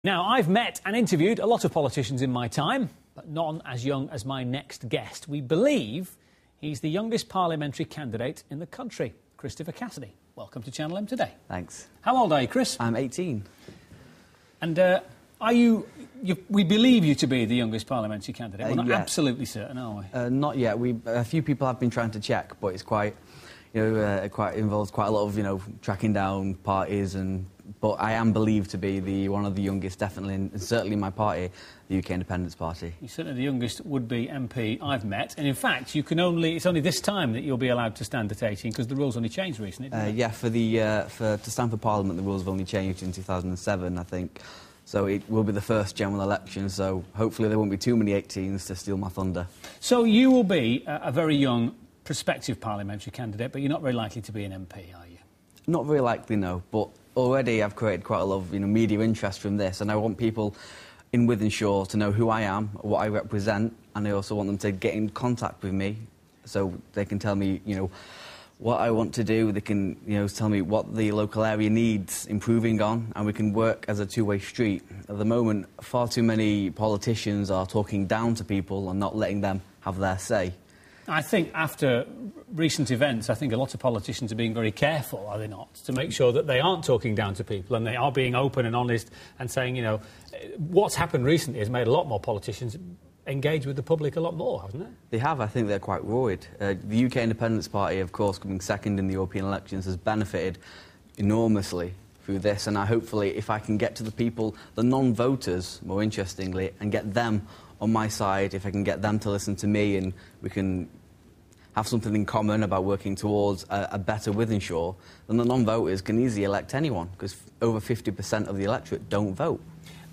Now, I've met and interviewed a lot of politicians in my time, but none as young as my next guest. We believe he's the youngest parliamentary candidate in the country, Chris Cassidy. Welcome to Channel M today. Thanks. How old are you, Chris? I'm 18. And are you... We believe you to be the youngest parliamentary candidate. We're not yeah. absolutely certain, are we? Not yet. A few people have been trying to check, but it's quite, involves quite a lot of, tracking down parties but I am believed to be one of the youngest, definitely, and certainly in my party, the UK Independence Party. You're certainly the youngest would-be MP I've met, and in fact, it's only this time that you'll be allowed to stand at 18, because the rules only changed recently, didn't they? Yeah, to stand for Parliament, the rules have only changed in 2007, I think. So it will be the first general election, so hopefully there won't be too many 18s to steal my thunder. So you will be a very young, prospective parliamentary candidate, but you're not very likely to be an MP, are you? Not very likely, no, but already I've created quite a lot of media interest from this, and I want people in Wythenshawe to know who I am, what I represent, and I also want them to get in contact with me so they can tell me, what I want to do. They can, tell me what the local area needs improving on, and we can work as a two-way street. At the moment, far too many politicians are talking down to people and not letting them have their say. I think after recent events, I think a lot of politicians are being very careful, are they not, to make sure that they aren't talking down to people and they are being open and honest and saying, what's happened recently has made a lot more politicians engage with the public a lot more, hasn't it? They have. I think they're quite worried. The UK Independence Party, of course, coming second in the European elections, has benefited enormously through this, and hopefully, if I can get to the people, the non-voters, more interestingly, and get them on my side, if I can get them to listen to me and we can have something in common about working towards a better Wythenshawe, then the non-voters can easily elect anyone, because over 50% of the electorate don't vote.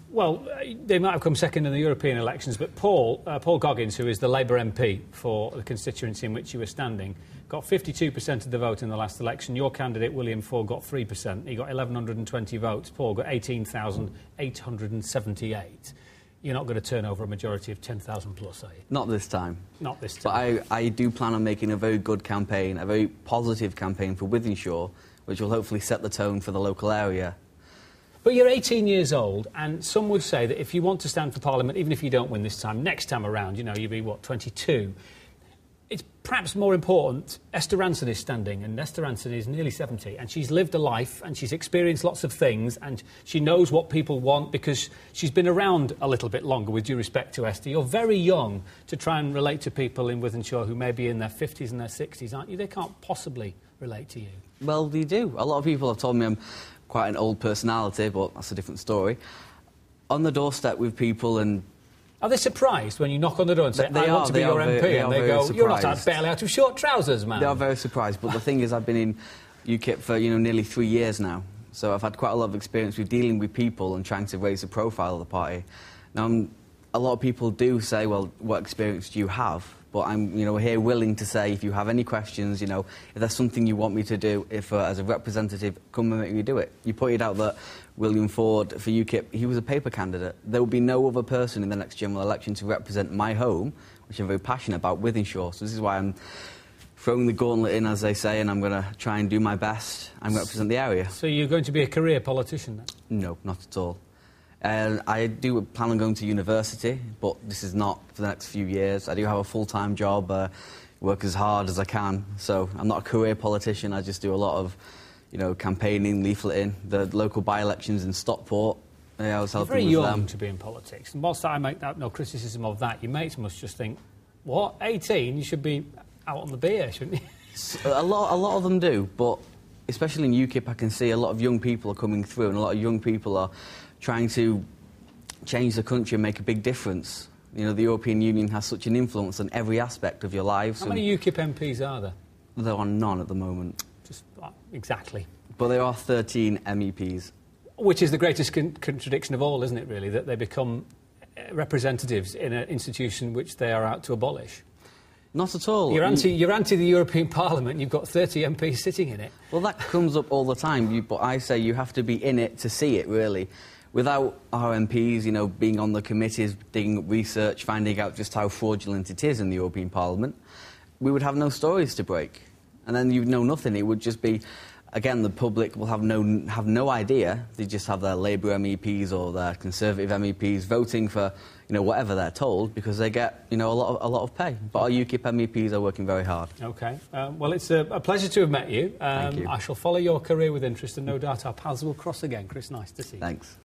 Well, they might have come second in the European elections, but Paul Goggins, who is the Labour MP for the constituency in which you were standing, got 52% of the vote in the last election. Your candidate, William Ford, got 3%. He got 1,120 votes. Paul got 18,878. You're not going to turn over a majority of 10,000 plus, are you? Not this time. Not this time. But I do plan on making a very good campaign, a very positive campaign for Wythenshawe, which will hopefully set the tone for the local area. But you're 18 years old, and some would say that if you want to stand for Parliament, even if you don't win this time, next time around, you'll be, 22? It's perhaps more important. Esther Rantzen is standing, and Esther Rantzen is nearly 70, and she's lived a life, and she's experienced lots of things, and she knows what people want because she's been around a little bit longer, with due respect to Esther. You're very young to try and relate to people in Wythenshawe who may be in their 50s and their 60s, aren't you? They can't possibly relate to you. Well, they do. A lot of people have told me I'm quite an old personality, but that's a different story. On the doorstep with people and... Are they surprised when you knock on the door and say, I want to be your MP, and they go, you're not barely out of short trousers, man? They are very surprised, but the thing is, I've been in UKIP for, nearly 3 years now, so I've had quite a lot of experience with dealing with people and trying to raise the profile of the party. Now, a lot of people do say, well, what experience do you have? But I'm, here willing to say, if you have any questions, if there's something you want me to do, as a representative, come and make me do it. You pointed out that William Ford, for UKIP, he was a paper candidate. There will be no other person in the next general election to represent my home, which I'm very passionate about, Wythenshawe. So this is why I'm throwing the gauntlet in, as they say, and I'm going to try and do my best and represent the area. So you're going to be a career politician, then? No, not at all. I do plan on going to university, but this is not for the next few years. I do have a full-time job, work as hard as I can, so I'm not a career politician. I just do a lot of, campaigning, leafleting. The local by-elections in Stockport, I was helping with them. You're very young to be in politics, and whilst I make no criticism of that, your mates must just think, what, 18? You should be out on the beer, shouldn't you? A lot of them do, but especially in UKIP, I can see a lot of young people are coming through, and a lot of young people are trying to change the country and make a big difference. The European Union has such an influence on every aspect of your lives. How many UKIP MPs are there? There are none at the moment. Just exactly. But there are 13 MEPs. Which is the greatest contradiction of all, isn't it, really, that they become representatives in an institution which they are out to abolish? Not at all. You're anti the European Parliament, you've got 30 MPs sitting in it. Well, that comes up all the time, but I say you have to be in it to see it, really. Without our MPs, being on the committees, digging up research, finding out just how fraudulent it is in the European Parliament, we would have no stories to break. And then you'd know nothing. It would just be again, the public will have no idea. They just have their Labour MEPs or their Conservative MEPs voting for, whatever they're told, because they get, a lot of pay. But our UKIP MEPs are working very hard. OK. Well, it's a pleasure to have met you. Thank you. I shall follow your career with interest, and no doubt our paths will cross again. Chris, nice to see you. Thanks.